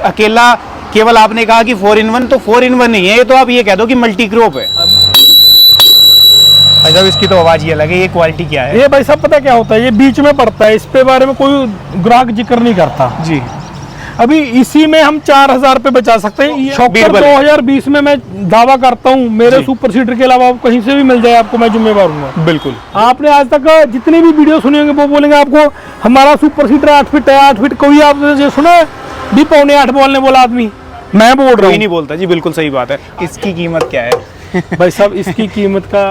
अकेला केवल आपने कहा कि 4 in 1, तो 4 in 1 नहीं है ये, तो आप ये कह दो कि मल्टी क्रॉप है। भाई साहब इसकी तो आवाज ये अलग है, ये क्वालिटी क्या है? ये भाई साहब पता क्या होता है, ये बीच में पड़ता है, इस पे बारे में कोई ग्राहक जिक्र नहीं करता जी। अभी इसी में हम 4000 रुपए बचा सकते हैं। शॉकर 2020 में मैं दावा करता हूँ मेरे सुपर सीडर के अलावा कहीं से भी मिल जाए आपको, मैं जिम्मेवार हूँ। बिल्कुल। आपने आज तक जितनी भी वीडियो सुनी होंगे वो बोलेंगे आपको हमारा सुपर सीडर 8 फीट है, 8 फीट। कोई आपने सुना भी 7.25 बोलने बोला आदमी? मैं बोल रहा हूँ नहीं बोलता जी, बिल्कुल सही बात है। इसकी कीमत क्या है? भाई साहब इसकी कीमत का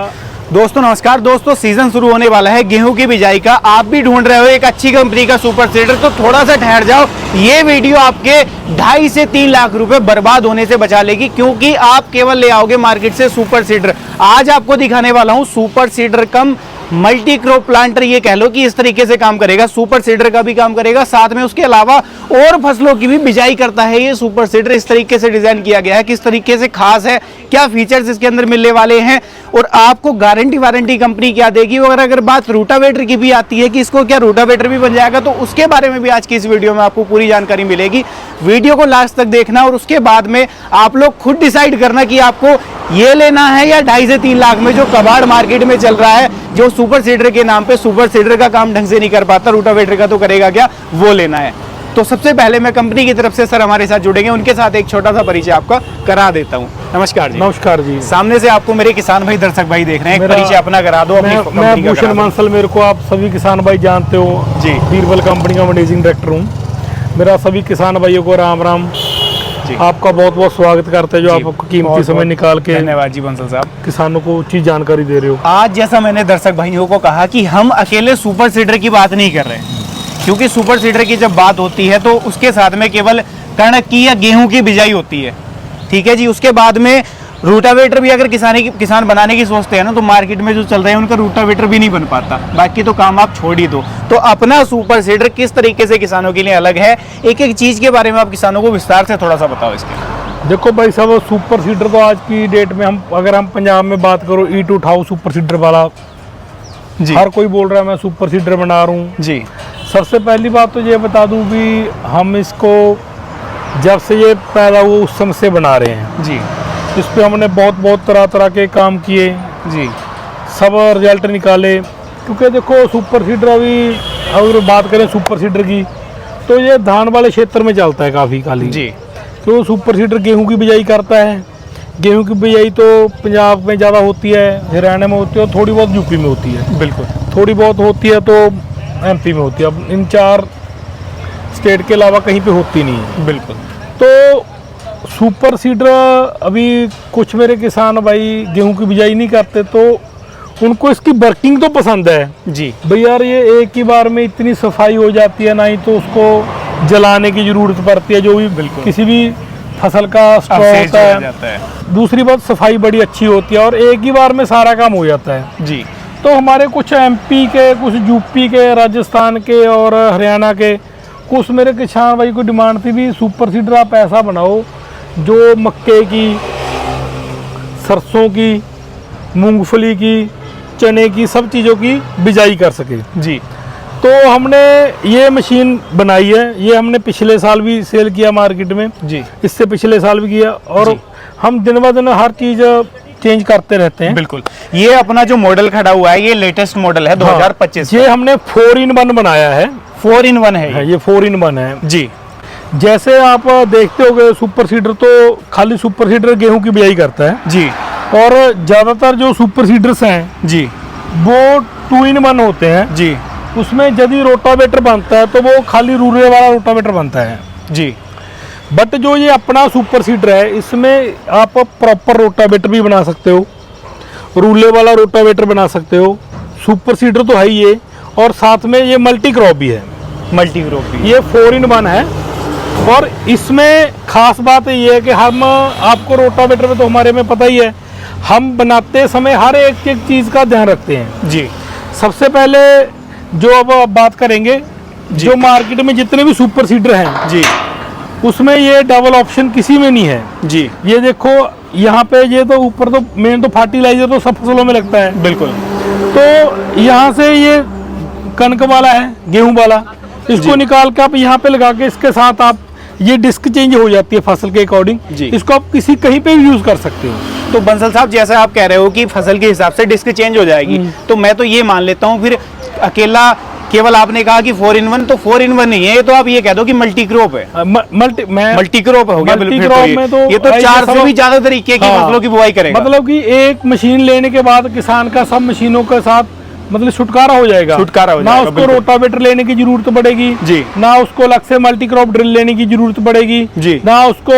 दोस्तों नमस्कार। दोस्तों सीजन शुरू होने वाला है गेहूं की बिजाई का। आप भी ढूंढ रहे हो एक अच्छी कंपनी का सुपर सीडर, तो थोड़ा सा ठहर जाओ। ये वीडियो आपके 2.5 से 3 लाख रुपए बर्बाद होने से बचा लेगी, क्योंकि आप केवल ले आओगे मार्केट से सुपर सीडर। आज आपको दिखाने वाला हूं सुपर सीडर कम मल्टी क्रॉप प्लांटर, ये कह लो कि इस तरीके से काम करेगा। सुपर सीडर का भी काम करेगा, साथ में उसके अलावा और फसलों की भी बिजाई करता है ये सुपर सीडर। इस तरीके से डिजाइन किया गया है, किस तरीके से खास है, क्या फीचर्स इसके अंदर मिलने वाले हैं, और आपको गारंटी वारंटी कंपनी क्या देगी। और अगर बात रूटावेटर की भी आती है कि इसको क्या रूटावेटर भी बन जाएगा, तो उसके बारे में भी आज की इस वीडियो में आपको पूरी जानकारी मिलेगी। वीडियो को लास्ट तक देखना और उसके बाद में आप लोग खुद डिसाइड करना कि आपको ये लेना है या 2.5 से 3 लाख में जो कबाड़ मार्केट में चल रहा है, जो सुपर सीडर के नाम पे सुपर सीडर का काम ढंग से नहीं कर पाता, रूटावेटर का तो करेगा क्या, वो लेना है। तो सबसे पहले मैं कंपनी की तरफ से सर हमारे साथ जुड़ेंगे, उनके साथ एक छोटा सा परिचय आपका करा देता हूँ। नमस्कार जी। नमस्कार जी। सामने से आपको मेरे किसान भाई दर्शक भाई देख रहे हैं, एक परिचय अपना करा दो। मैं भूषण मानसल, मेरे को आप सभी किसान भाई जानते हो जी। बीरबल कंपनी का मैनेजिंग डायरेक्टर हूँ। मेरा सभी किसान भाइयों को राम राम जी। आपका बहुत बहुत स्वागत करते हैं जो आप कीमती समय निकाल के, धन्यवाद जी बंसल साहब, किसानों को उचित जानकारी दे रहे हो। आज जैसा मैंने दर्शक भाइयों को कहा कि हम अकेले सुपर सीडर की बात नहीं कर रहे हैं, क्योंकि सुपर सीडर की जब बात होती है तो उसके साथ में केवल कणक की या गेहूं की बिजाई होती है, ठीक है जी। उसके बाद में रूटावेटर भी अगर किसान बनाने की सोचते हैं ना, तो मार्केट में जो चल रहे हैं उनका रूटावेटर भी नहीं बन पाता। बाकी तो काम आप छोड़ ही दो। तो अपना सुपर सीडर किस तरीके से किसानों के लिए अलग है, एक एक चीज के बारे में आप किसानों को विस्तार से थोड़ा सा बताओ इसके। देखो भाई साहब, सुपर सीडर तो आज की डेट में अगर हम पंजाब में बात करो, ईट उठाओ सुपर सीडर वाला जी, हर कोई बोल रहा है मैं सुपर सीडर बना रहा हूँ जी। सबसे पहली बात तो ये बता दूं कि हम इसको जब से ये पैदा हुआ उस समय से बना रहे हैं जी। इस पे हमने बहुत तरह के काम किए जी, सब रिजल्ट निकाले। क्योंकि देखो सुपर सीडर, अभी अगर बात करें सुपर सीडर की, तो ये धान वाले क्षेत्र में चलता है काफ़ी खाली जी। तो सुपर सीडर गेहूं की बिजाई करता है। गेहूं की बिजाई तो पंजाब में ज़्यादा होती है, हरियाणा में होती है, और थोड़ी बहुत यूपी में होती है। बिल्कुल, थोड़ी बहुत होती है तो एमपी में होती है। अब इन 4 स्टेट के अलावा कहीं पे होती नहीं है। बिल्कुल। तो सुपर सीडर, अभी कुछ मेरे किसान भाई गेहूं की बिजाई नहीं करते, तो उनको इसकी वर्किंग तो पसंद है जी। भाई यार ये एक ही बार में इतनी सफाई हो जाती है, ना ही तो उसको जलाने की जरूरत पड़ती है, जो भी किसी भी फसल का स्ट्रॉ होता है। दूसरी बात, सफाई बड़ी अच्छी होती है और एक ही बार में सारा काम हो जाता है जी। तो हमारे कुछ एमपी के, कुछ यूपी के, राजस्थान के और हरियाणा के कुछ मेरे किसान भाई को डिमांड थी भी सुपर सीडर आप ऐसा बनाओ जो मक्के की, सरसों की, मूंगफली की, चने की, सब चीज़ों की बिजाई कर सके जी। तो हमने ये मशीन बनाई है। ये हमने पिछले साल भी सेल किया मार्केट में जी, इससे पिछले साल भी किया, और हम दिन ब दिन हर चीज़ चेंज करते रहते हैं। बिल्कुल। ये अपना जो मॉडल खड़ा हुआ है ये लेटेस्ट मॉडल है 2025। ये हमने 4 in 1 बनाया है। 4 in 1 है ये 4 in 1 है जी। जैसे आप देखते होंगे सुपर सीडर तो खाली सुपर सीडर गेहूं की बिजाई करता है जी, और ज़्यादातर जो सुपर सीडर्स हैं जी वो 2 in 1 होते हैं जी। उसमें यदि रोटावेटर बनता है तो वो खाली रूले वाला रोटावेटर बनता है जी। बट जो ये अपना सुपर सीडर है, इसमें आप प्रॉपर रोटावेटर भी बना सकते हो, रूले वाला रोटावेटर बना सकते हो। सुपर सीडर तो है ही ये, और साथ में ये मल्टी क्रॉप भी है। मल्टी क्रॉप भी ये 4 in 1 है। और इसमें खास बात ये है कि हम, आपको रोटावेटर में तो हमारे में पता ही है, हम बनाते समय हर एक चीज़ का ध्यान रखते हैं जी। सबसे पहले जो अब बात करेंगे, जो मार्केट में जितने भी सुपर सीडर हैं जी, उसमें ये डबल ऑप्शन किसी में नहीं है जी। ये देखो यहाँ पे, ये तो ऊपर तो मेन तो फर्टिलाइजर तो सब फसलों में लगता है। बिल्कुल। तो यहाँ से ये कणक वाला है, गेहूं वाला, इसको निकाल के आप यहाँ पे लगा के इसके साथ आप ये डिस्क चेंज हो जाती है फसल के अकॉर्डिंग जी। इसको आप किसी कहीं पे भी यूज कर सकते हो। तो बंसल साहब जैसा आप कह रहे हो कि फसल के हिसाब से डिस्क चेंज हो जाएगी, तो मैं तो ये मान लेता हूँ फिर अकेला, केवल आपने कहा कि 4-in-1, तो 4-in-1 नहीं है ये, तो आप ये कह दो कि मल्टी क्रॉप है। मल्टी क्रॉप हो गया। मल्टी क्रॉप में तो ये तो 4 से भी ज्यादा तरीके की फसलों की बुआई करेगा। मतलब कि एक मशीन लेने के बाद किसान का सब मशीनों के साथ मतलब छुटकारा हो जाएगा। छुटकारा हो ना जाएगा, उसको रोटावेटर लेने की जरूरत पड़ेगी जी, ना उसको अलग से मल्टी क्रॉप ड्रिल लेने की जरूरत पड़ेगी जी, ना उसको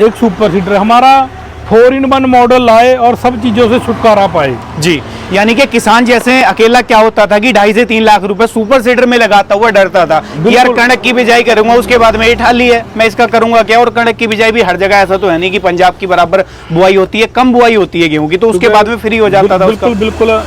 एक सुपर सीडर। हमारा 4-in-1 मॉडल लाए और सब चीजों से छुटकारा पाए जी। यानी कि किसान जैसे अकेला क्या होता था कि 2.5 से 3 लाख रुपए सुपर सीडर में लगाता हुआ डरता था कि यार कणक की बिजाई करूंगा, उसके बाद में ये ठाली है, मैं इसका करूंगा क्या। और कणक की बिजाई भी हर जगह ऐसा तो है नहीं कि पंजाब की बराबर बुआई होती है, कम बुआई होती है गेहूं की, तो उसके बाद में फ्री हो जाता था। बिल्कुल बिल्कुल।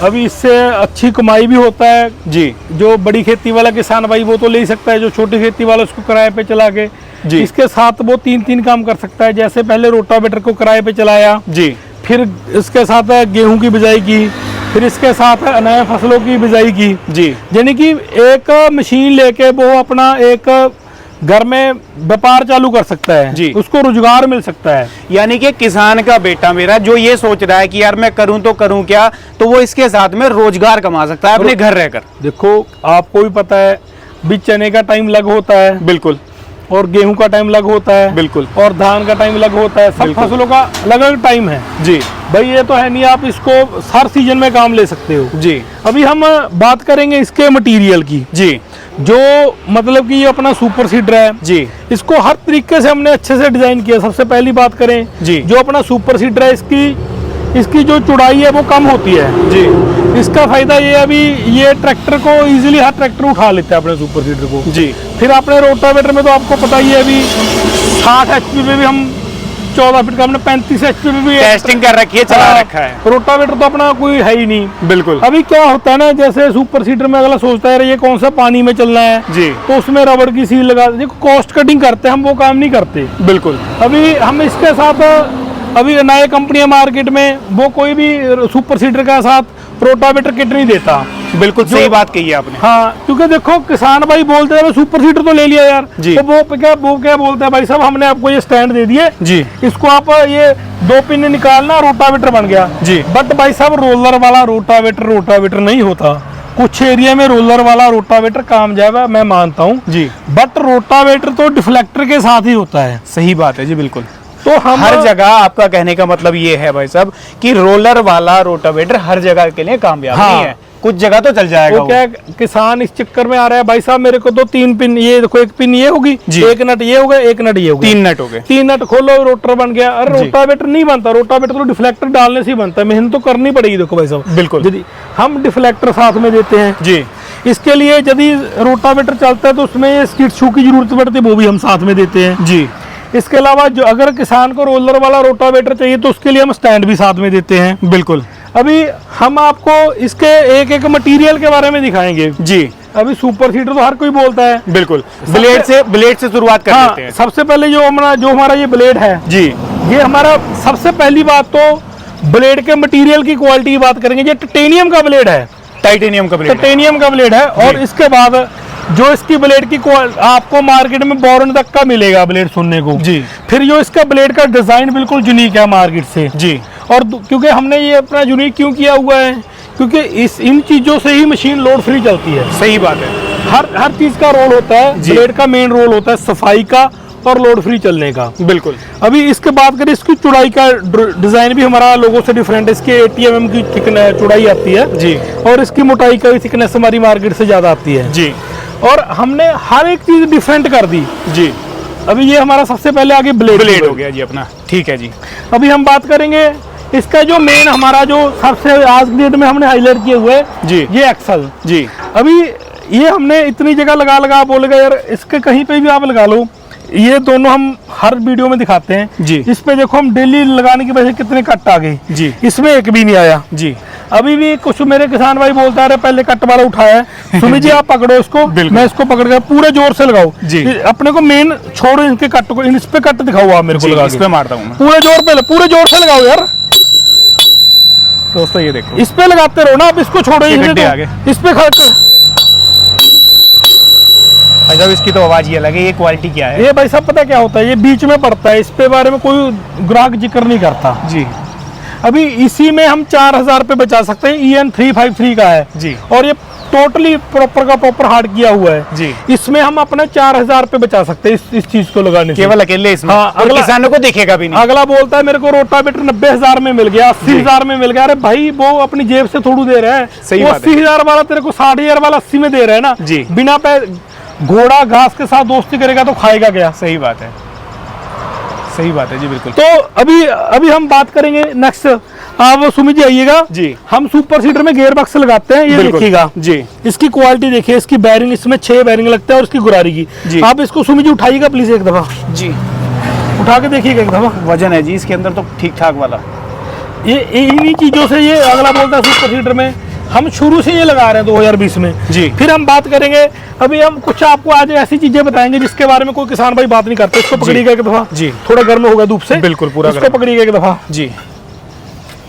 अभी इससे अच्छी कमाई भी होता है जी। जो बड़ी खेती वाला किसान भाई वो तो ले सकता है, जो छोटी खेती वाला उसको किराए पे चला के जी। इसके साथ वो 3 काम कर सकता है। जैसे पहले रोटावेटर को किराए पे चलाया जी, फिर इसके साथ गेहूं की बिजाई की, फिर इसके साथ नए फसलों की बिजाई की जी। यानी कि एक मशीन लेके वो अपना एक घर में व्यापार चालू कर सकता है जी। उसको रोजगार मिल सकता है। यानी कि किसान का बेटा मेरा जो ये सोच रहा है कि यार मैं करूं तो करूं क्या, तो वो इसके साथ में रोजगार कमा सकता है अपने घर रहकर। देखो आपको भी पता है भी चने का टाइम लग होता है, बिल्कुल, और गेहूं का टाइम लग होता है, बिल्कुल, और धान का टाइम लग होता है। सब फसलों का अलग अलग टाइम है जी भाई। ये तो है नहीं आप इसको हर सीजन में काम ले सकते हो जी। अभी हम बात करेंगे इसके मटेरियल की जी, जो मतलब कि ये अपना सुपर सीडर है जी, इसको हर तरीके से हमने अच्छे से डिजाइन किया। सबसे पहली बात करें जी, जो अपना सुपर सीडर है इसकी जो चौड़ाई है वो कम होती है जी। इसका फायदा ये है, अभी ये ट्रैक्टर को इजीली हर ट्रैक्टर उठा लेता है अपने सुपर सीडर को जी। फिर अपने रोटावेटर में तो आपको पता ही है अभी 60 HP पे भी हम 14 फीट का हमने 35 HP पे भी टेस्टिंग कर रखी है, चला रखा है। रोटावेटर तो अपना कोई है ही नहीं। बिल्कुल। अभी क्या होता है ना, जैसे सुपर सीडर में अगला सोचता है ये कौन सा पानी में चलना है जी, तो उसमें रबड़ की सील लगा, देखो कॉस्ट कटिंग करते हैं हम, वो काम नहीं करते। बिल्कुल। अभी हम इसके साथ अभी नए कंपनियां मार्केट में वो कोई भी सुपर सीडर के साथ रोटावेटर किट नहीं देता। बिल्कुल सही बात कही है आपने। हाँ, क्योंकि देखो किसान भाई बोलते हैं सुपर सीडर तो ले लिया यार जी। तो वो क्या बोलते हैं भाई साहब हमने आपको ये स्टैंड दे दिए जी, इसको आप ये 2 पिन निकालना रोटावेटर बन गया जी। बट भाई साहब रोलर वाला रोटावेटर नहीं होता। कुछ एरिया में रोलर वाला रोटावेटर कामयाब है मैं मानता हूँ जी, बट रोटावेटर तो डिफ्लेक्टर के साथ ही होता है। सही बात है जी, बिल्कुल। तो हम हर जगह आपका कहने का मतलब ये है भाई साहब कि रोलर वाला रोटावेटर हर जगह के लिए कामयाब हाँ। नहीं है, कुछ जगह तो चल जाएगा वो क्या किसान इस चक्कर में आ रहा है भाई साहब मेरे को तो 3 पिन, ये देखो एक पिन ये होगी, एक नट ये होगा, एक नट ये होगा, 3 नट हो गए, 3 नट खोलो रोटर बन गया। अरे रोटावेटर नहीं बनता, रोटावेटर तो डिफ्लेक्टर डालने से ही बनता है, मेहनत तो करनी पड़ेगी। देखो भाई साहब बिल्कुल, यदि हम डिफ्लेक्टर साथ में देते हैं जी, इसके लिए यदि रोटावेटर चलता है तो उसमें ये स्किड शू की जरूरत पड़ती है, वो भी हम साथ में देते हैं जी। इसके अलावा जो अगर किसान को रोलर वाला रोटावेटर चाहिए तो उसके लिए हम स्टैंड भी साथ में देते हैं। बिल्कुल। अभी हम आपको इसके एक एक मटेरियल के बारे में दिखाएंगे जी। अभी सुपर सीडर तो हर कोई बोलता है, बिल्कुल। ब्लेड से शुरुआत कर लेते हैं। सबसे पहले जो हमारा ये ब्लेड है जी, ये हमारा सबसे पहली बात तो ब्लेड के मटेरियल की क्वालिटी की बात करेंगे। ये टाइटेनियम का ब्लेड है, टाइटेनियम का ब्लेड है। और इसके बाद जो इसकी ब्लेड की आपको मार्केट में बोरन तक का मिलेगा ब्लेड सुनने को जी। फिर जो इसका ब्लेड का डिजाइन बिल्कुल यूनिक है मार्केट से जी। और क्योंकि हमने ये अपना यूनिक क्यों किया हुआ है, क्योंकि इन चीजों से ही मशीन लोड फ्री चलती है। सही बात है। हर चीज का रोल होता है, ब्लेड का मेन रोल होता है सफाई का और लोड फ्री चलने का। बिल्कुल। अभी इसके बात करें इसकी चौड़ाई का डिजाइन भी हमारा लोगों से डिफरेंट है। इसकी 80 mm की चौड़ाई आती है जी, और इसकी मोटाई का भी थिकनेस हमारी मार्केट से ज्यादा आती है जी। और हमने हर एक चीज डिफरेंट कर दी जी। अभी ये हमारा सबसे पहले आगे ब्लेड हो गया जी अपना, ठीक है जी। अभी हम बात करेंगे इसका जो मेन हमारा जो सबसे आज की डेट में हमने हाईलाइट किए हुए जी, ये एक्सल जी। अभी ये हमने इतनी जगह लगा बोलेगा यार इसके कहीं पे भी आप लगा लो, ये दोनों हम हर वीडियो में दिखाते हैं जी। इस पे देखो हम डेली लगाने की वजह से कितने कट आ गए जी, इसमें एक भी नहीं आया जी। अभी भी कुछ मेरे किसान भाई बोलता है पहले कट वाला उठाया है सुमित जी आप पकड़ो इसको, मैं इसको पकड़ कर पूरे जोर से लगाओ जी। अपने को मेन छोड़ो इनके कट को, इस पे कट दिखाओ आप मेरे को लगा इस पे मारता हूँ पूरे जोर से लगाओ यार दोस्तों। ये देखो इस पे लगाते रहो ना, आप इसको छोड़ो, इस पे भाई साहब इसकी तो आवाज ही अलग है, ये क्वालिटी क्या है? ये भाई साहब पता क्या होता है, ये बीच में पड़ता है, इस पे बारे में कोई ग्राहक जिक्र नहीं करता जी। अभी इसी में हम 4000 रुपये बचा सकते हैं। EN353 का है जी, और ये टोटली प्रॉपर का प्रॉपर हार्ड किया हुआ है जी। इसमें हम अपने 4000 रुपये बचा सकते हैं इस चीज को लगाने से। केवल अकेले इसमें? हाँ, और अगला किसानों को दिखेगा भी नहीं। अगला बोलता है मेरे को रोटावेटर 90,000 में मिल गया, 80,000 में मिल गया। अरे भाई वो अपनी जेब से थोड़ू दे रहा है, सही वो बात है। 80,000 वाला तेरे को 60,000 वाला 80 में दे रहा है ना जी। बिना घोड़ा घास के साथ दोस्ती करेगा तो खाएगा क्या? सही बात है, सही बात है जी, बिल्कुल। तो अभी हम बात करेंगे नेक्स्ट। आप सुमित जी आइएगा जी। हम सुपर सीडर में गियर बक्स लगाते हैं, ये बिल्कुल। देखिएगा जी, इसकी क्वालिटी देखिए, इसकी बैरिंग, इसमें 6 बैरिंग लगता है और इसकी गुरारी की। जी। आप इसको सुमित जी उठाइएगा प्लीज एक दफा, जी। उठा के देखिएगा एक दफा। वजन है जी इसके अंदर तो ठीक ठाक वाला। ये इन्हीं चीजों से ये अगला बोलता है सुपर सीडर में हम शुरू से ये लगा रहे हैं 2020 में जी। फिर हम बात करेंगे, अभी हम कुछ आपको आज ऐसी चीजें बताएंगे जिसके बारे में कोई किसान भाई बात नहीं करते। इसको पकड़िएगा एक दफा जी। थोड़ा गर्म होगा धूप से, बिल्कुल पूरा इसको पकड़िएगा एक दफा जी।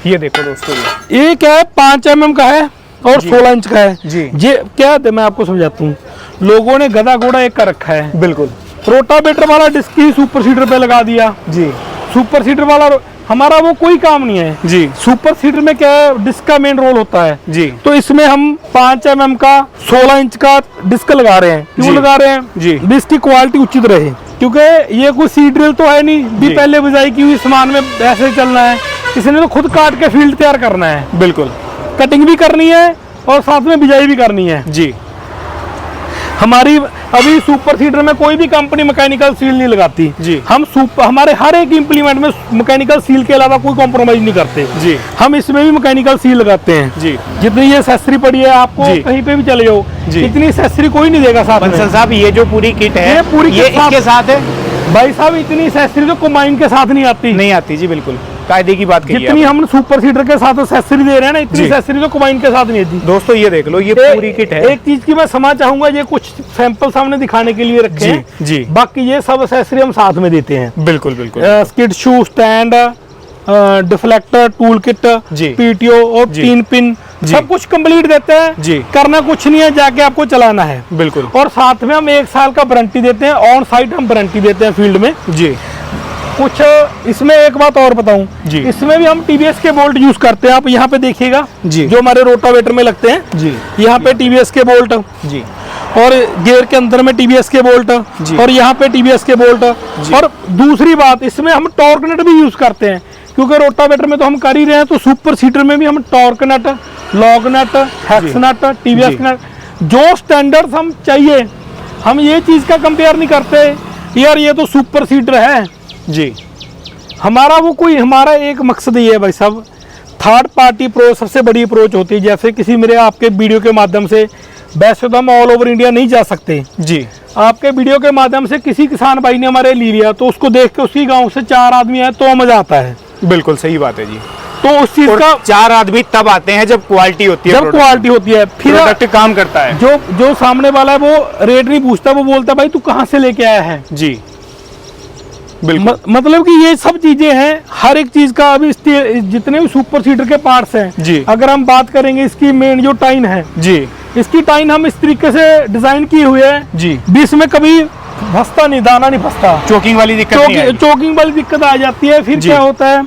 ये देखो दोस्तों, ये क्या है, 5 mm का है और 16 इंच का है जी। ये क्या है मैं आपको समझाता हूँ। लोगों ने गधा घोड़ा एक का रखा है, बिल्कुल। रोटावेटर वाला डिस्क ही सुपर सीडर पे लगा दिया जी, सुपर सीडर वाला हमारा वो कोई काम नहीं है जी। सुपर सीडर में क्या है, डिस्क का मेन रोल होता है जी। तो इसमें हम 5 mm का 16 इंच का डिस्क लगा रहे हैं। क्यों जी। लगा रहे हैं जी। डिस्क की क्वालिटी उचित रहे, क्योंकि ये कोई सीड ड्रिल तो है नहीं भी जी। पहले बुझाई की हुई सामान में ऐसे चलना है। इसने तो खुद काट के फील्ड तैयार करना है, बिल्कुल। कटिंग भी करनी है और साथ में बिजाई भी करनी है। जी। हमारी अभी सुपर सीडर में कोई भी कंपनी मैकेनिकल सील नहीं लगाती जी। हम हमारे हर एक इंप्लीमेंट में मैकेनिकल सील के अलावा कोई कॉम्प्रोमाइज नहीं करते जी। हम इसमें भी मैकेनिकल सील लगाते हैं जी। जितनी ये एक्सेसरी पड़ी है आपको जी। कहीं पे भी चले जाओ जी। इतनी एक्सेसरी कोई नहीं देगा साथ में। बंसल साहब ये जो पूरी किट है, ये पूरी ये किट साथ- इसके साथ है? भाई साहब इतनी एक्सेसरी तो कंबाइन के साथ नहीं आती। नहीं आती जी, बिल्कुल कायदे की बात कही जितनी है हम सुपर सीडर के साथ एक्सेसरी दे रहे हैं ना, इतनी जी। एक्सेसरी तो कंबाइन के साथ नहीं आती। दोस्तों ये देख लो, ये पूरी किट है। एक चीज की मैं समझ चाहूंगा, ये कुछ सैंपल सामने दिखाने के लिए रखे जी, हैं जी। बाकी ये सब एक्सेसरी हम साथ में देते हैं। बिल्कुल बिल्कुल। स्किड शू स्टैंड, डिफ्लेक्टर, टूल किट, जी। पीटीओ और जी। 3 पिन जी। सब कुछ कंप्लीट देते हैं। जी। करना कुछ नहीं है, जाके आपको चलाना है। बिल्कुल। और साथ में हम 1 साल का वारंटी देते हैं, ऑन साइट हम वारंटी देते हैं फील्ड में। जी। कुछ इसमें एक बात और बताऊं, जी। इसमें भी हम टीवीएस के बोल्ट यूज करते हैं। आप यहाँ पे देखिएगा जी। जो हमारे रोटावेटर में लगते हैं, जी। यहाँ पे टीवीएस के बोल्ट जी। और गियर के अंदर में टीवीएस के बोल्ट जी। और यहाँ पे टीवीएस के बोल्ट। और दूसरी बात, इसमें हम टॉर्क नट भी यूज करते हैं, क्योंकि रोटावेटर में तो हम कर ही रहे हैं, तो सुपर सीडर में भी हम टॉर्क नट, लॉग नट, हेक्स नट, टीवीएस जी। नट, जो स्टैंडर्ड हम चाहिए, हम ये चीज का कंपेयर नहीं करते यार ये तो सुपर सीडर है जी। हमारा वो कोई, हमारा एक मकसद ये है भाई साहब, थर्ड पार्टी अप्रोच सबसे बड़ी अप्रोच होती है। जैसे किसी मेरे आपके वीडियो के माध्यम से, वैसे तो हम ऑल ओवर इंडिया नहीं जा सकते, जी। आपके वीडियो के माध्यम से किसी किसान भाई ने हमारे ले लिया तो उसको देख के उसकी गांव से 4 आदमी आए तो मजा आता है। बिल्कुल सही बात है जी। तो उस चीज और का 4 आदमी तब आते हैं जब क्वालिटी होती है, जब क्वालिटी होती है, फिर प्रोडक्ट काम करता है। जो सामने वाला है वो रेट नहीं पूछता, वो बोलता है भाई तू कहाँ से लेके आया है। जी। बिल्कुल। मतलब कि ये सब चीजें हैं, हर एक चीज का। अभी जितने भी सुपर सीडर के पार्ट्स हैं, जी। अगर हम बात करेंगे इसकी मेन जो टाइन है, जी। इसकी टाइन हम इस तरीके से डिजाइन की हुई है जी। बीच में कभी फंसता नहीं, दाना नहीं फंसता, चोकिंग वाली दिक्कत नहीं है। चोकिंग वाली दिक्कत आ जाती है। फिर जी। क्या होता है,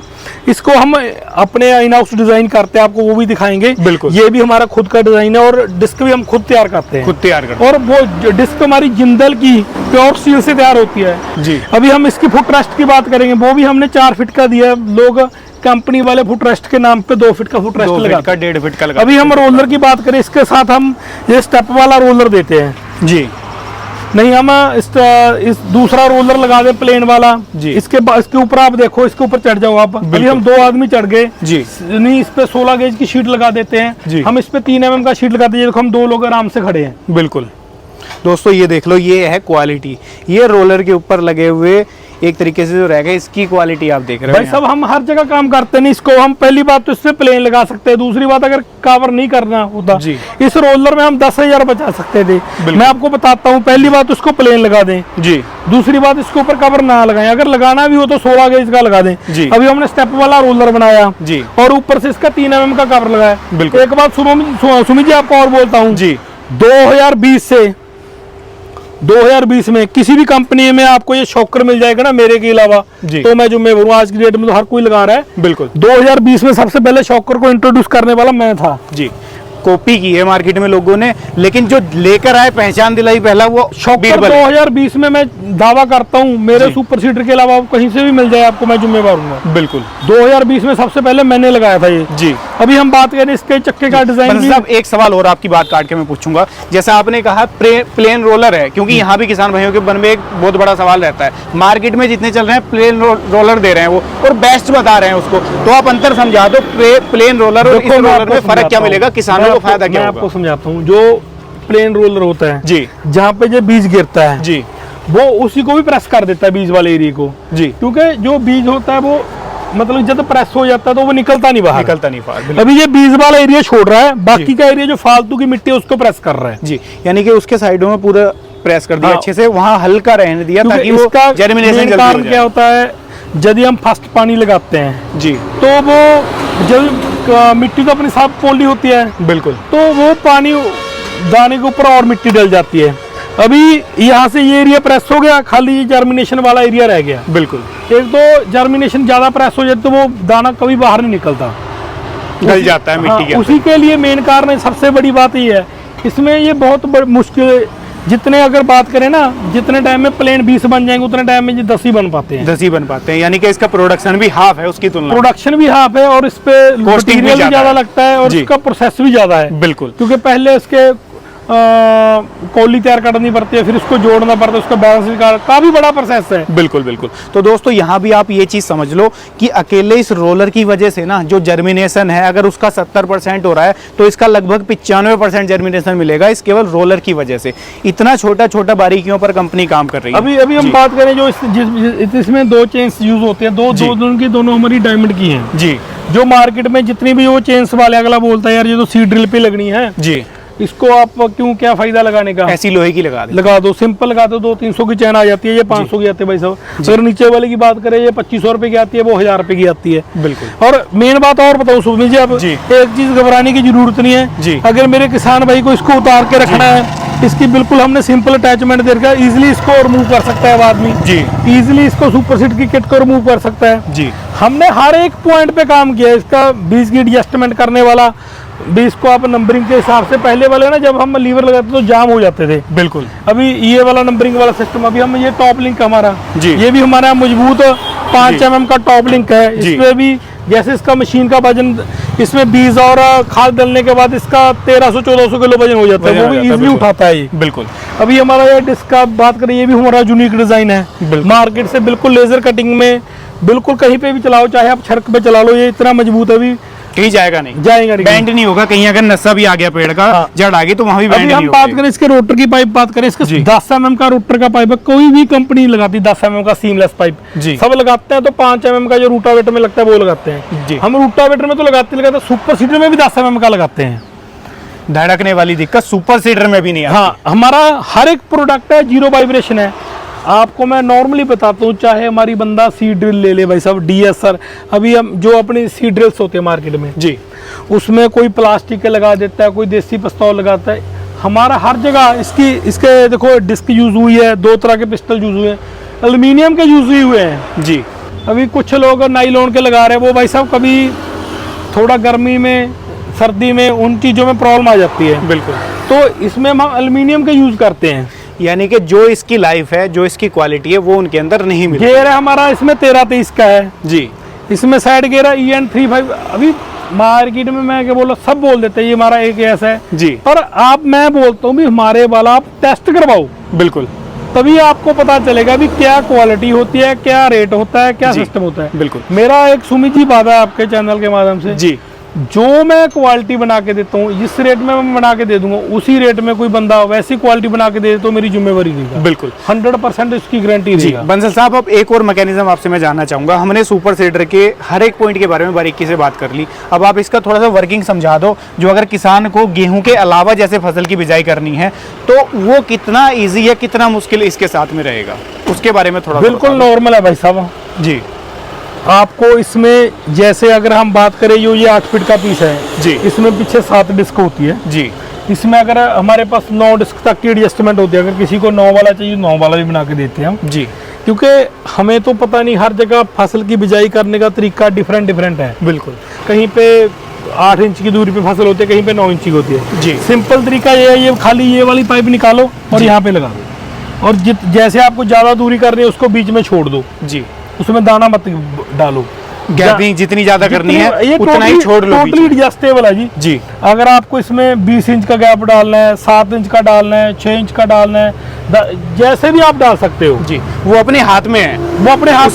इसको हम अपने इन हाउस डिजाइन करते हैं, आपको वो भी दिखाएंगे। बिल्कुल। ये भी हमारा खुद का डिजाइन है और डिस्क भी हम खुद तैयार करते हैं, खुद तैयार करते और वो डिस्क हमारी जिंदल की प्योर स्टील से तैयार होती है। जी। अभी हम इसकी फुट रेस्ट की बात करेंगे, वो भी हमने 4 फीट का दिया है। लोग कंपनी वाले फुट रेस्ट के नाम पे 2 फीट का फुट रेस्ट 2 लगा, फीट का 1.5 फीट का लगा। अभी हम रोलर की बात करें, इसके साथ हम ये स्टेप वाला रोलर देते हैं। जी। नहीं हम इस दूसरा रोलर लगा दे प्लेन वाला जी। इसके ऊपर आप देखो, इसके ऊपर चढ़ जाओ आप। अभी हम 2 आदमी चढ़ गए जी। नहीं, इस पे 16 गेज की शीट लगा देते हैं जी। हम, इस पे 3 mm का शीट लगाते हैं, देखो हम 2 लोग आराम से खड़े हैं। बिल्कुल। दोस्तों ये देख लो, ये है क्वालिटी। ये रोलर के ऊपर लगे हुए एक तरीके से जो रह गए, इसकी क्वालिटी आप देख रहे हो। भाई सब हम हर जगह काम करते नहीं इसको। हम पहली बात तो इससे प्लेन लगा सकते हैं, दूसरी बात अगर कवर नहीं करना होता जी। इस रोलर में हम 10,000 बचा सकते थे। मैं आपको बताता हूँ, पहली बात उसको प्लेन लगा दें, जी। दूसरी बात इसके ऊपर कवर ना लगाएं, अगर लगाना भी हो तो 16 गेज का लगा दें। जी। अभी हमने स्टेप वाला रोलर बनाया जी। और ऊपर से इसका 3 mm का कवर लगाया। बिल्कुल। एक बात सुमित जी आपको और बोलता हूँ जी। 2020 से 2020 में किसी भी कंपनी में आपको ये शॉकर मिल जाएगा ना मेरे के अलावा, तो मैं जुम्मेवार हूं। आज की डेट में तो हर कोई लगा रहा है। बिल्कुल। 2020 में सबसे पहले शॉकर को इंट्रोड्यूस करने वाला मैं था जी। कॉपी की है मार्केट में लोगों ने, लेकिन जो लेकर आए, पहचान दिलाई पहला, वो शॉकर 2020 में मैं दावा करता हूं मेरे सुपर सीडर के अलावा कहीं से भी मिल जाए आपको, मैं जुम्मेवार हूं। बिल्कुल। 2020 में सबसे पहले मैंने लगाया था ये जी। अभी हम बात करें इसके चक्के का डिजाइन की। साहब एक सवाल और आपकी बात काट के मैं पूछूंगा, जैसा आपने कहा प्लेन रोलर है, क्योंकि यहाँ भी किसान भाइयों के मन में एक बहुत बड़ा सवाल रहता है, मार्केट में जितने चल रहे हैं प्लेन रोलर दे रहे हैं वो, और बेस्ट बता रहे हैं उसको, तो आप अंतर समझा दो प्लेन रोलर और इस रोलर में फर्क क्या मिलेगा, किसानों को फायदा क्या होगा? समझाता हूँ। जो प्लेन रोलर होता है जी, जहाँ पे जो बीज गिरता है जी, वो उसी को भी प्रेस कर देता है बीज वाले एरिया को जी, क्योंकि जो बीज होता है वो मतलब जब प्रेस हो जाता है तो वो निकलता नहीं बाहर। अभी ये बीज वाला एरिया छोड़ रहा है, बाकी का एरिया जो फालतू की मिट्टी है उसको प्रेस कर रहा है जी। यानी कि उसके साइडों में पूरा प्रेस कर दिया अच्छे से, वहाँ हल्का रहने दिया ताकि वो जर्मिनेशन जल्दी हो जाए। क्या होता है, यदि हम फर्स्ट पानी लगाते हैं जी, तो वो जब मिट्टी तो अपनी साफ पोली होती है, बिल्कुल, तो वो पानी दाने के ऊपर और मिट्टी डल जाती है। अभी यहाँ से ये एरिया प्रेस हो गया, खाली जर्मिनेशन वाला एरिया रह गया। बिल्कुल। एक तो जर्मिनेशन ज्यादा प्रेस हो जाए तो वो दाना कभी बाहर नहीं निकलता, गल जाता है मिट्टी के अंदर। उसी के लिए मेन कारण सबसे बड़ी बात ये है, इसमें ये बहुत मुश्किल, जितने अगर बात करें ना, जितने टाइम में प्लेन 20 बन जाएंगे उतने टाइम में 10 ही बन पाते हैं। 10 ही बन पाते हैं, यानी कि इसका प्रोडक्शन भी हाफ है उसकी तुलना में। प्रोडक्शन भी हाफ है और इस पे मटेरियल भी ज्यादा लगता है और इसका प्रोसेस भी ज्यादा है। बिल्कुल। क्योंकि पहले इसके कौली तैयार करनी पड़ती है, फिर उसको जोड़ना पड़ता है, उसका बैलेंस काफी बड़ा प्रोसेस है। बिल्कुल बिल्कुल। तो दोस्तों यहाँ भी आप ये चीज समझ लो कि अकेले इस रोलर की वजह से ना जो जर्मिनेशन है, अगर उसका 70% हो रहा है तो इसका लगभग 95% जर्मिनेशन मिलेगा इस केवल रोलर की वजह से। इतना छोटा छोटा बारीकियों पर कंपनी काम कर रही है। अभी हम बात करें जो इसमें 2 चेन्स यूज होते हैं, दोनों हमारी डायमंड की हैं जी। जो मार्केट में जितनी भी वो चेन्स वाले अगला बोलता है यार ये तो सीड ड्रिल पे लगनी है जी, इसको आप क्यों, क्या फायदा लगाने का, ऐसी लोहे की लगा दो, सिंपल लगा दो, 200-300 की चैन आ जाती है, ये 500 की आती है भाई साहब। अगर नीचे वाले की बात करें ये 2500 रुपए की आती है, वो 1000 रुपए की आती है। बिल्कुल। और मेन बात और बताऊं सुमित जी, अब एक चीज घबराने की जरूरत नहीं है जी। अगर मेरे किसान भाई को इसको उतार के रखना है, इसकी बिल्कुल हमने सिंपल अटैचमेंट दे रखा है, इजिली इसको रिमूव कर सकता है आदमी जी, इजिली इसको सुपर सीड की किट को रिमूव कर सकता है जी। हमने हर एक पॉइंट पे काम किया, इसका बीज की एडजस्टमेंट करने वाला, बीज को आप नंबरिंग के हिसाब से, पहले वाले ना जब हम लीवर लगाते तो जाम हो जाते थे। बिल्कुल। अभी ये वाला नंबरिंग वाला सिस्टम, अभी हम ये टॉप लिंक हमारा जी, ये भी हमारा मजबूत 5 mm का टॉप लिंक है। इसमें भी जैसे इसका मशीन का वजन, इसमें बीज और खाद डालने के बाद इसका 1300-1400 किलो वजन हो जाता है, वो भी इजीली उठाता है ये। बिल्कुल। अभी हमारा ये डिस्क का बात करें, ये भी हमारा यूनिक डिजाइन है, मार्केट से बिल्कुल लेजर कटिंग में, बिल्कुल कहीं पे भी चलाओ, चाहे आप सड़क पे चला लो, ये इतना मजबूत है, अभी कहीं जाएगा नहीं, बैंड नहीं होगा। कहीं अगर नसा भी आ गया पेड़ का, जड़ आ गई तो वहां भी बैंड नहीं होगा। हम बात करें इसके रोटर की पाइप, बात करें इसके 10 mm का रोटर का पाइप है, कोई भी कंपनी लगाती 10 mm का सीमलेस पाइप, सब लगाते हैं। तो 5 mm का जो रूटावेटर में लगता है वो लगाते हैं। हम रूटावेटर में तो लगाते सुपर सीडर में भी 10 mm का लगाते हैं। धड़कने वाली दिक्कत सुपर सीडर में भी नहीं आती। हाँ, हमारा हर एक प्रोडक्ट है, 0 वाइब्रेशन है। आपको मैं नॉर्मली बताता हूँ, चाहे हमारी बंदा सीड ड्रिल ले ले भाई साहब, डीएसआर, अभी हम जो अपनी सीड ड्रिल्स होते हैं मार्केट में जी, उसमें कोई प्लास्टिक के लगा देता है, कोई देसी पिस्तौल लगाता है। हमारा हर जगह इसके देखो डिस्क यूज हुई है, 2 तरह के पिस्टल यूज हुए हैं, एल्यूमिनियम के यूज हुए हैं जी। अभी कुछ लोग नाइलॉन के लगा रहे हैं, वो भाई साहब कभी थोड़ा गर्मी में, सर्दी में उन चीज़ों में प्रॉब्लम आ जाती है। बिल्कुल। तो इसमें हम एल्यूमिनियम का यूज करते हैं, यानी कि जो इसकी लाइफ है, जो इसकी क्वालिटी है, वो उनके अंदर नहीं मिलती। गेयर है हमारा इसमें 13-23 का है जी। इसमें साइड गेयर है EN35। अभी मार्केट में मैं क्या बोला, सब बोल देते हैं ये हमारा एक ऐसा है जी, पर मैं बोलता हूँ भी हमारे वाला आप टेस्ट करवाओ। बिल्कुल। तभी आपको पता चलेगा भी क्या क्वालिटी होती है, क्या रेट होता है, क्या सिस्टम होता है। बिल्कुल। मेरा एक सुमित जी वादा है आपके चैनल के माध्यम से जी, जो मैं क्वालिटी बना के देता हूँ, जिस रेट में मैं बना के दे दूंगा, उसी रेट में कोई बंदा वैसी क्वालिटी बना के दे दे तो मेरी जिम्मेवारी रहेगी। बिल्कुल। 100% इसकी गारंटी रहेगी। बंसल साहब, अब एक और मैकेनिज्म आपसे मैं जानना चाहूंगा। हमने सुपर सीडर के हर एक पॉइंट के बारे में बारीकी से बात कर ली, अब आप इसका थोड़ा सा वर्किंग समझा दो। जो अगर किसान को गेहूं के अलावा जैसे फसल की बिजाई करनी है तो वो कितना ईजी है, कितना मुश्किल इसके साथ में रहेगा, उसके बारे में थोड़ा। बिल्कुल नॉर्मल है भाई साहब जी। आपको इसमें जैसे अगर हम बात करें, ये 8 फीट का पीस है जी, इसमें पीछे 7 डिस्क होती है जी। इसमें अगर हमारे पास 9 डिस्क तक की एडजस्टमेंट होती है, अगर किसी को 9 वाला चाहिए 9 वाला भी बना के देते हैं हम जी। क्योंकि हमें तो पता नहीं, हर जगह फसल की बिजाई करने का तरीका डिफरेंट है। बिल्कुल। कहीं पे 8 इंच की दूरी पे फसल होती है, कहीं पे 9 इंच की होती है जी। सिंपल तरीका ये है, ये खाली ये वाली पाइप निकालो और यहाँ पे लगा दो, और जैसे आपको ज़्यादा दूरी करनी है उसको बीच में छोड़ दो जी, उसमें दाना मत डालो। गैपिंग जितनी ज्यादा करनी है ये उतना ही छोड़ लो। टोटली एडजस्टेबल है जी। जी। अगर आपको इसमें 20 इंच का गैप डालना है, 7 इंच का डालना है, 6 इंच का डालना है, जैसे भी आप डाल सकते हो जी। वो अपने हाथ में है, वो अपने हाथ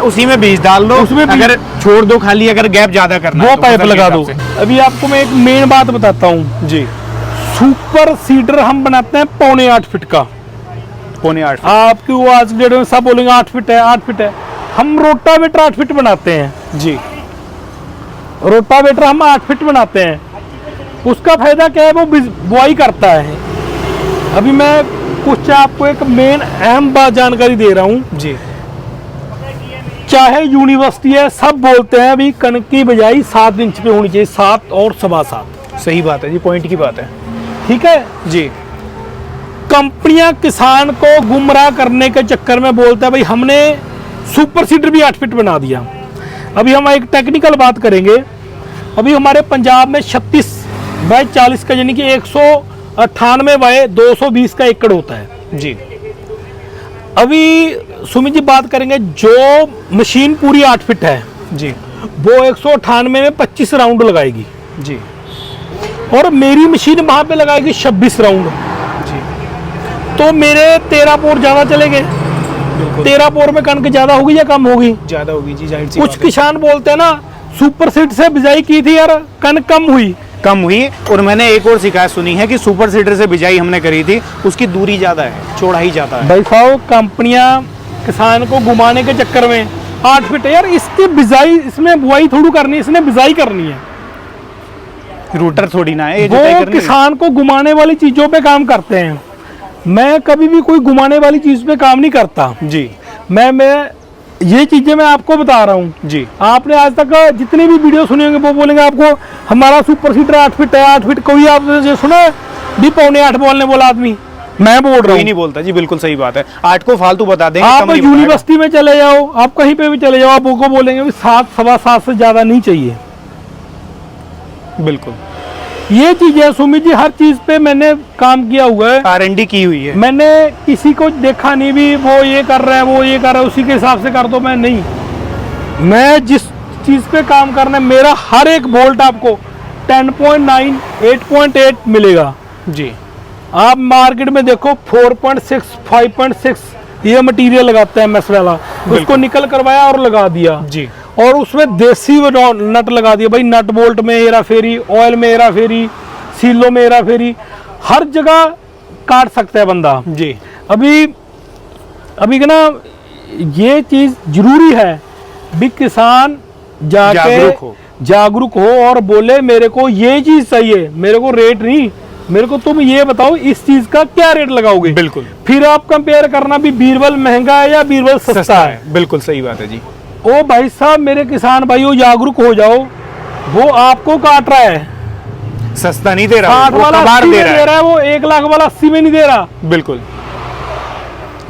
उसी में बीज डाल दो, उसमें अगर छोड़ दो खाली, अगर गैप ज्यादा करना वो है पाइप लगा दो। अभी आपको मैं एक मेन बात बताता हूँ जी। सुपर सीडर हम बनाते हैं 7.25 फीट का। 7.25 आपकी वो आज की डेट में सब बोलेंगे 8 फीट है 8 फीट है, हम रोटावेटर 8 फीट बनाते हैं जी। रोटावेटर हम 8 फीट बनाते हैं। उसका फायदा क्या है, वो बुआई करता है। अभी मैं कुछ आपको एक मेन अहम बात जानकारी दे रहा हूँ जी। चाहे यूनिवर्सिटी है, सब बोलते हैं अभी कनक की बिजाई 7 इंच पे होनी चाहिए, 7 और 7.25। सही बात है जी, पॉइंट की बात है। ठीक है जी। कंपनियां किसान को गुमराह करने के चक्कर में बोलते हैं भाई हमने सुपर सीडर भी 8 फीट बना दिया। अभी हम एक टेक्निकल बात करेंगे। अभी हमारे पंजाब में 36/40 का यानी कि 198/220 का एकड़ होता है जी। अभी सुमित जी बात करेंगे, जो मशीन पूरी 8 फीट है जी, वो 198 में 25 राउंड लगाएगी जी, और मेरी मशीन वहां पे लगाएगी 26 राउंड जी। तो मेरे 13 पोर ज्यादा चलेंगे। 13 पोर में कणक ज्यादा होगी या कम होगी? ज्यादा होगी जी, जाहिर सी कुछ किसान बोलते हैं ना सुपर सीड से बिजाई की थी यार, कणक कम हुई। और मैंने एक और शिकायत सुनी है कि सुपर सीडर से बिजाई हमने करी थी, उसकी दूरी ज्यादा है, चौड़ाई ज्यादा है। भाई साहब कंपनियां किसान को घुमाने के चक्कर में 8 फीट यार, इसकी बिजाई, इसमें बुआई थोड़ी करनी है, इसने बिजाई करनी है, रूटर थोड़ी ना है, वो किसान को घुमाने वाली चीजों पे काम करते हैं। मैं कभी भी कोई घुमाने वाली चीज पे काम नहीं करता जी। मैं ये चीजें मैं आपको बता रहा हूँ जी। आपने आज तक जितने भी वीडियो सुने होंगे वो बोलेंगे आपको हमारा सुपर सीडर 8 फीट है 8 फीट। कोई आपने सुना भी 7.25 बोलने बोला आदमी? मैं बोल रहा हूँ नहीं बोलता जी, बिल्कुल सही बात है। 8 को फालतू बता देंगे। आप यूनिवर्सिटी में चले जाओ, आप कहीं पे भी चले जाओ, आप उनको बोलेंगे 7 सवा 7 से ज्यादा नहीं चाहिए। बिल्कुल, ये चीजें सुमित जी हर चीज पे मैंने काम किया हुआ है, R&D की हुई है। मैंने किसी को देखा नहीं भी वो ये कर रहा है वो ये कर रहा है उसी के हिसाब से कर दो। मैं नहीं, मैं जिस चीज पे काम करना है, मेरा हर एक बोल्ट आपको 10.9 8.8 मिलेगा जी। आप मार्केट में देखो 4.6 5.6 ये मटेरियल लगाता है MS वाला, उसको निकल करवाया और लगा दिया जी, और उसमें देसी नट लगा दिया। भाई नट बोल्ट में हेरा फेरी, ऑयल में हेरा फेरी, सीलों में हेरा फेरी, हर जगह काट सकता है बंदा जी। अभी ना ये चीज जरूरी है भी किसान जाके जागरूक हो और बोले मेरे को ये चीज चाहिए, मेरे को रेट नहीं, मेरे को तुम ये बताओ इस चीज का क्या रेट लगाओगे। बिल्कुल, फिर आप कंपेयर करना भी बीरबल महंगा है या बीरबल सस्ता है। बिल्कुल सही बात है जी। ओ भाई साहब, मेरे किसान भाइयों जागरूक हो जाओ, वो आपको काट रहा है, सस्ता नहीं दे रहा, 60 वाला 80 में दे रहा है, वो 1 लाख वाला 80 में नहीं दे रहा। बिल्कुल,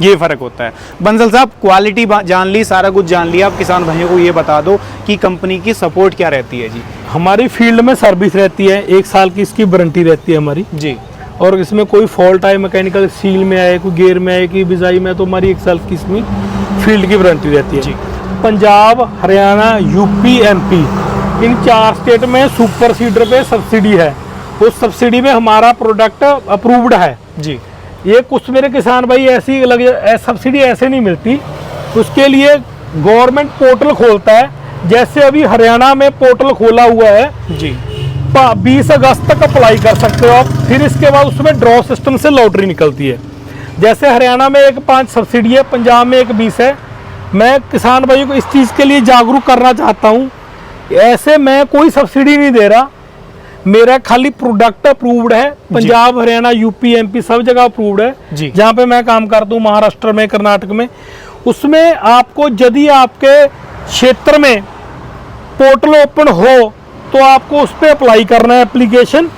ये फर्क होता है। बंसल साहब, क्वालिटी जान ली, सारा कुछ जान लिया, आप किसान भाइयों को ये बता दो कि कंपनी की सपोर्ट क्या रहती है जी। हमारी फील्ड में सर्विस रहती है, 1 साल की इसकी वारंटी रहती है हमारी जी, और इसमें कोई फॉल्ट आए, मैकेनिकल सील में आए, कोई गियर में आए, कि बिजाई में, तो हमारी 1 साल की इसमें फील्ड की वारंटी रहती है जी। पंजाब, हरियाणा, यूपी, MP इन 4 स्टेट में सुपर सीडर पे सब्सिडी है। उस सब्सिडी में हमारा प्रोडक्ट अप्रूव्ड है जी। ये कुछ मेरे किसान भाई ऐसी सब्सिडी ऐसे नहीं मिलती, उसके लिए गवर्नमेंट पोर्टल खोलता है। जैसे अभी हरियाणा में पोर्टल खोला हुआ है जी, 20 अगस्त तक अप्लाई कर सकते हो आप। फिर इसके बाद उसमें ड्रॉ सिस्टम से लॉटरी निकलती है। जैसे हरियाणा में एक 5 सब्सिडी है, पंजाब में एक 20 है। मैं किसान भाइयों को इस चीज़ के लिए जागरूक करना चाहता हूँ, ऐसे मैं कोई सब्सिडी नहीं दे रहा, मेरा खाली प्रोडक्ट अप्रूव्ड है। पंजाब, हरियाणा, यूपी, MP सब जगह अप्रूव्ड है जी। जहाँ पे मैं काम करता हूँ, महाराष्ट्र में, कर्नाटक में, उसमें आपको यदि आपके क्षेत्र में पोर्टल ओपन हो तो आपको उस पर अप्लाई करना है एप्लीकेशन,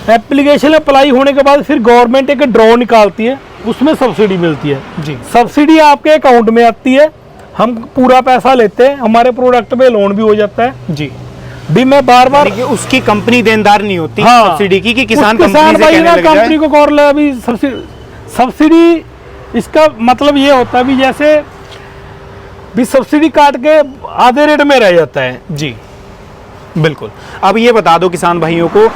एप्लीकेशन अप्लाई होने के बाद फिर गवर्नमेंट एक ड्रॉ निकालती है, उसमें सब्सिडी मिलती है जी। सब्सिडी आपके अकाउंट में आती है, हम पूरा पैसा लेते हैं, हमारे प्रोडक्ट पे लोन भी हो जाता है जी। भी। मैं बार बार उसकी कंपनी देनदार नहीं होती हाँ, सब्सिडी की, कि किसान किसान कंपनी से भाई कहने ना लग जाए। कंपनी को कॉल अभी सब्सिडी इसका मतलब ये होता है भी जैसे भी सब्सिडी काट के आधे रेट में रह जाता है जी बिल्कुल। अब ये बता दो किसान भाइयों को,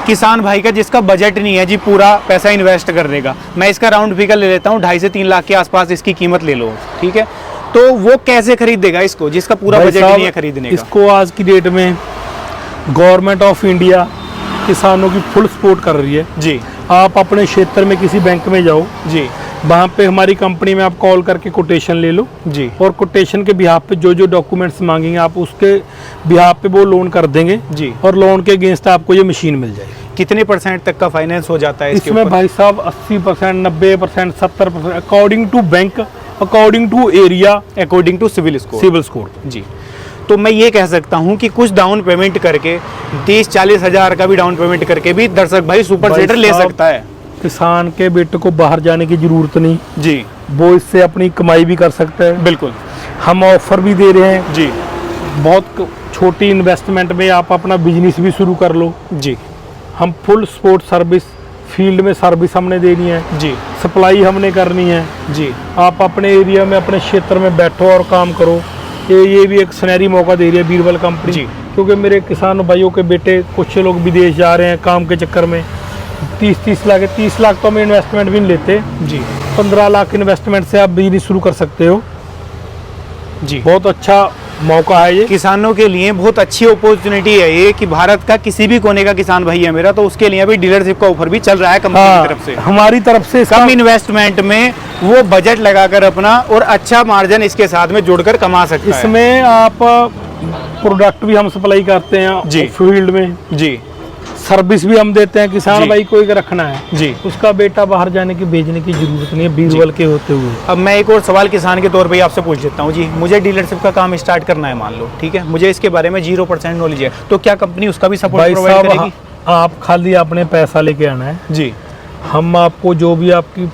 किसान भाई का जिसका बजट नहीं है जी पूरा पैसा इन्वेस्ट कर देगा, मैं इसका राउंड फिगर ले लेता हूँ 2.5 से 3 लाख के आसपास इसकी कीमत ले लो, ठीक है, तो वो कैसे खरीदेगा इसको जिसका पूरा बजट नहीं है खरीदने का? इसको आज की डेट में गवर्नमेंट ऑफ इंडिया किसानों की फुल सपोर्ट कर रही है जी। आप अपने क्षेत्र में किसी बैंक में जाओ जी, वहाँ पे हमारी कंपनी में आप कॉल करके कोटेशन ले लो जी, और कोटेशन के बिहाफ पे जो जो डॉक्यूमेंट्स मांगेंगे आप उसके बिहाफ पे वो लोन कर देंगे जी। और लोन के अगेंस्ट आपको ये मशीन मिल जाएगी। कितने % तक का फाइनेंस हो जाता है इसके इसमें ऊपर? भाई साहब 80%, 90%, 70% according to bank, according to area, according to civil score. Civil score. जी, तो मैं ये कह सकता हूँ कि कुछ डाउन पेमेंट करके 30-40 हज़ार का भी डाउन पेमेंट करके भी दर्शक भाई सुपर सीडर ले सकता है। किसान के बेटे को बाहर जाने की जरूरत नहीं जी, वो इससे अपनी कमाई भी कर सकता है। बिल्कुल। हम ऑफर भी दे रहे हैं जी, बहुत छोटी इन्वेस्टमेंट में आप अपना बिजनेस भी शुरू कर लो। जी, हम फुल सपोर्ट सर्विस, फील्ड में सर्विस हमने देनी है जी, सप्लाई हमने करनी है जी, आप अपने एरिया में अपने क्षेत्र में बैठो और काम करो। ये भी एक सुनहरी मौका दे रही है बीरबल कंपनी जी। क्योंकि मेरे किसान भाइयों के बेटे कुछ लोग विदेश जा रहे हैं काम के चक्कर में, 30 लाख 30 लाख तो हम इन्वेस्टमेंट भी नहीं लेते जी, 15 लाख इन्वेस्टमेंट से आप बिजनेस शुरू कर सकते हो। जी। बहुत अच्छा मौका है ये किसानों के लिए बहुत अच्छी अपॉर्चुनिटी है ये कि भारत का किसी भी कोने का किसान भाई है मेरा, तो उसके लिए अभी डीलरशिप का ऑफर भी चल रहा है कंपनी की तरफ से। हमारी तरफ से कम इन्वेस्टमेंट में वो बजट लगाकर अपना और अच्छा मार्जिन इसके साथ में जोड़कर कमा सकता है। इसमें आप प्रोडक्ट भी हम सप्लाई करते हैं जी। फील्ड में जी, सर्विस भी हम देते हैं। किसान जी। भाई को एक रखना है जी। उसका बेटा बाहर जाने की भेजने की जरूरत नहीं है बीरबल के होते हुए। अब मैं एक और सवाल किसान के तौर पे आपसे पूछ लेता हूँ जी, मुझे डीलरशिप का काम स्टार्ट करना है मान लो, ठीक है, मुझे इसके बारे में 0% नॉलेज है, तो क्या कंपनी उसका भी सपोर्ट भाई प्रोवाइड साहब करेगी? आप खाली अपने पैसा लेके आना है, जी, हम आपको जो भी आपकी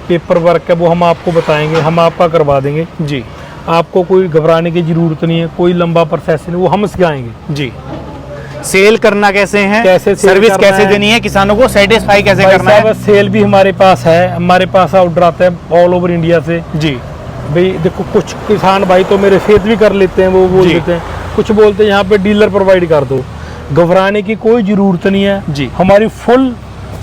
पेपर वर्क है वो हम आपको बताएंगे, हम आपका करवा देंगे। जी, आपको कोई घबराने की जरूरत नहीं है, कोई लंबा प्रोसेस नहीं, वो हम सिखाएंगे। जी। सेल करना कैसे है, कैसे सेल सर्विस करना कैसे है, देनी है, किसानों को सेटिस्फाई कैसे भाई करना है? साहब सेल भी हमारे पास है, हमारे पास ऑर्डर आते हैं ऑल ओवर इंडिया से। जी, भाई देखो कुछ किसान भाई तो मेरे फेथ भी कर लेते हैं, वो बोल जी। देते हैं, कुछ बोलते हैं यहाँ पे डीलर प्रोवाइड कर दो। घबराने की कोई जरूरत नहीं है जी। हमारी फुल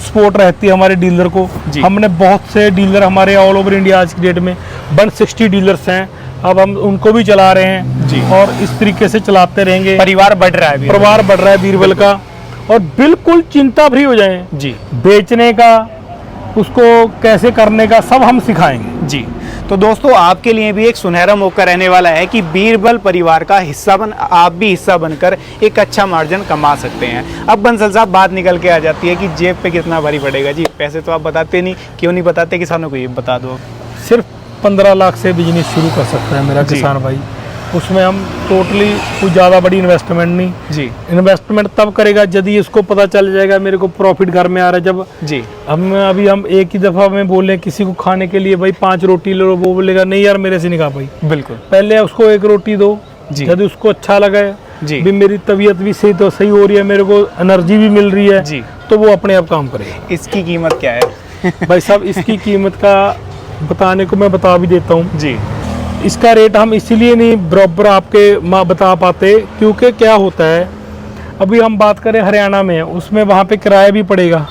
सपोर्ट रहती है हमारे डीलर को। जी। हमने बहुत से डीलर हमारे ऑल ओवर इंडिया आज की डेट में 160 डीलर्स हैं, अब हम उनको भी चला रहे हैं जी। और इस तरीके से चलाते रहेंगे। परिवार बढ़ रहा है अभी। परिवार बढ़ रहा है बीरबल का, और बिल्कुल चिंता फ्री हो जाएं। जी, बेचने का, उसको कैसे करने का सब हम सिखाएंगे। जी। तो दोस्तों आपके लिए भी एक सुनहरा मौका रहने वाला है कि बीरबल परिवार का हिस्सा आप भी हिस्सा बनकर एक अच्छा मार्जिन कमा सकते हैं। अब बंसल साहब बात निकल के आ जाती है कि जेब पे कितना भारी पड़ेगा जी, पैसे तो आप बताते नहीं, क्यों नहीं बताते किसानों को, ये बता दो। सिर्फ 15 लाख से बिजनेस शुरू कर सकता है मेरा जी। किसान भाई, उसमें हम टोटली कुछ ज़्यादा बड़ी इन्वेस्टमेंट नहीं। जी, इन्वेस्टमेंट तब करेगा यदि इसको पता चल जाएगा मेरे को प्रॉफिट घर में आ रहा है। जब जी, हम एक ही दफ़ा में बोले किसी को खाने के लिए भाई 5 रोटी लो, वो बोलेगा नहीं यार मेरे से नहीं खा पाई। बिल्कुल। पहले उसको 1 रोटी दो, जी। यदि उसको अच्छा लगे जी। भी मेरी तबीयत भी सही हो रही है, मेरे को एनर्जी भी मिल रही है, जी। तो वो अपने आप काम करेगा। इसकी कीमत क्या है? भाई साहब इसकी कीमत का बताने को मैं बता भी देता हूँ। जी, इसका रेट हम इसीलिए नहीं बराबर आपके बता पाते क्योंकि क्या होता है, अभी हम बात करें हरियाणा में, उसमें वहाँ पे किराया भी पड़ेगा।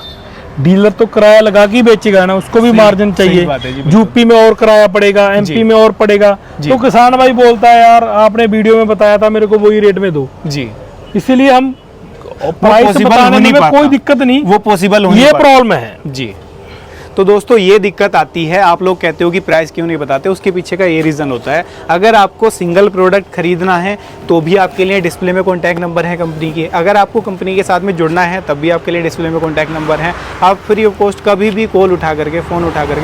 डीलर तो किराया लगा के ही बेचेगा ना, उसको भी मार्जिन सही चाहिए। बात है जी, बिल्कुल। यूपी में और किराया पड़ेगा, जी। एमपी में और पड़ेगा, जी। तो किसान भाई बोलता है यार आपने वीडियो में बताया था मेरे को वही रेट में दो। जी। इसीलिए हम प्राइस possible बताने हो नहीं में पाता। कोई दिक्कत नहीं, वो पॉसिबल हो ये नहीं पाता। प्रॉब्लम है। जी। तो दोस्तों ये दिक्कत आती है, आप लोग कहते हो कि प्राइस क्यों नहीं बताते, उसके पीछे का ये रीज़न होता है। अगर आपको सिंगल प्रोडक्ट खरीदना है तो भी आपके लिए डिस्प्ले में कॉन्टैक्ट नंबर है कंपनी के, अगर आपको कंपनी के साथ में जुड़ना है तब भी आपके लिए डिस्प्ले में कॉन्टैक्ट नंबर है। आप फ्री ऑफ कॉस्ट कभी भी कॉल उठा करके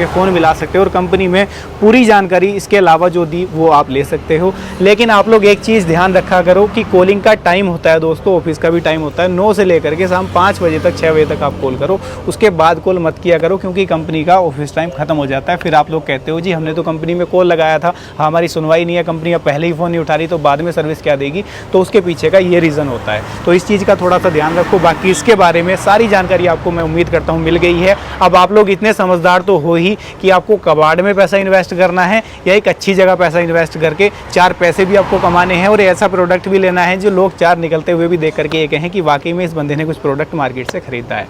फ़ोन मिला सकते हो और कंपनी में पूरी जानकारी इसके अलावा जो दी वो आप ले सकते हो। लेकिन आप लोग एक चीज़ ध्यान रखा करो कि कॉलिंग का टाइम होता है दोस्तों, ऑफिस का भी टाइम होता है, 9 से लेकर के शाम 5 बजे तक 6 बजे तक आप कॉल करो, उसके बाद कॉल मत किया करो, क्योंकि कंपनी का ऑफिस टाइम खत्म हो जाता है। फिर आप लोग कहते हो जी हमने तो कंपनी में कॉल लगाया था, हमारी सुनवाई नहीं है, कंपनी अब पहले ही फ़ोन नहीं उठा रही तो बाद में सर्विस क्या देगी, तो उसके पीछे का ये रीज़न होता है। तो इस चीज़ का थोड़ा सा ध्यान रखो। बाकी इसके बारे में सारी जानकारी आपको मैं उम्मीद करता हूँ मिल गई है। अब आप लोग इतने समझदार तो हो ही कि आपको कबाड़ में पैसा इन्वेस्ट करना है या एक अच्छी जगह पैसा इन्वेस्ट करके 4 पैसे भी आपको कमाने हैं और ऐसा प्रोडक्ट भी लेना है जो लोग 4 निकलते हुए भी देख करके ये कहें कि वाकई में इस बंदे ने कुछ प्रोडक्ट मार्केट से खरीदा है।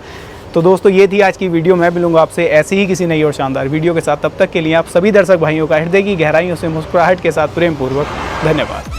तो दोस्तों ये थी आज की वीडियो। मैं मिलूंगा आपसे ऐसी ही किसी नई और शानदार वीडियो के साथ। तब तक के लिए आप सभी दर्शक भाइयों का हृदय की गहराइयों से मुस्कुराहट के साथ प्रेम पूर्वक धन्यवाद।